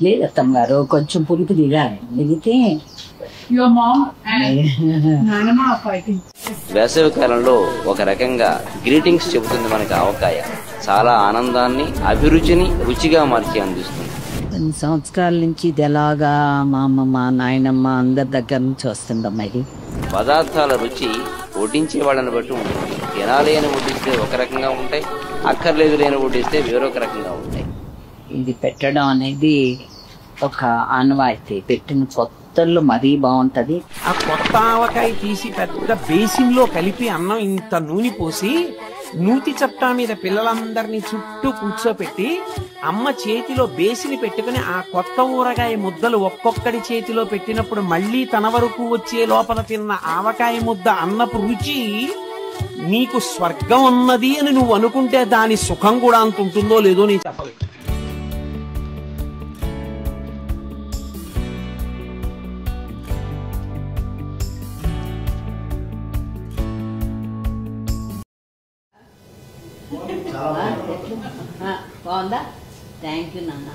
లేదు అత్తమ్మ గారు, కొంచెం పులుపు దిగాలి, దిగితే వేసవి కాలంలో ఒక రకంగా గ్రీటింగ్స్ చెబుతుంది మనకి ఆవకాయ. చాలా ఆనందాన్ని, అభిరుచిని రుచిగా మార్చి అందిస్తుంది. కొన్ని సంవత్సరాల నుంచి ఇది ఎలాగా మా అమ్మమ్మ, నాయనమ్మ అందరి దగ్గర నుంచి వస్తుందమ్మా. ఇది పదార్థాల రుచి వడ్డించే వాళ్ళని బట్టి ఉంటుంది. తినాలి అని వడ్డిస్తే ఒక రకంగా ఉంటాయి, అక్కర్లేదు లేని వడ్డిస్తే వేరొక రకంగా ఉంటాయి. ఇది పెట్టడం అనేది ఒక ఆనవాయితీ. పెట్టిన కొత్తల్లో మరీ బాగుంటది. ఆ కొత్త ఆవకాయ తీసి పెద్ద బేసిన్ లో కలిపి అన్నం ఇంత నూనె పోసి నూతి చట్టా మీద పిల్లలందరినీ చుట్టూ కూర్చోపెట్టి అమ్మ చేతిలో బేసిని పెట్టుకుని ఆ కొత్త ఊరగాయ ముద్దలు ఒక్కొక్కడి చేతిలో పెట్టినప్పుడు మళ్ళీ తన వరకు వచ్చే లోపల తిన్న ఆవకాయ ముద్ద అన్నపు రుచి నీకు స్వర్గం ఉన్నది అని నువ్వు అనుకుంటే దాని సుఖం కూడా అంత ఉంటుందో లేదో నేను చెప్పలేదు. బాగుందా? థ్యాంక్ యూ నాన్న.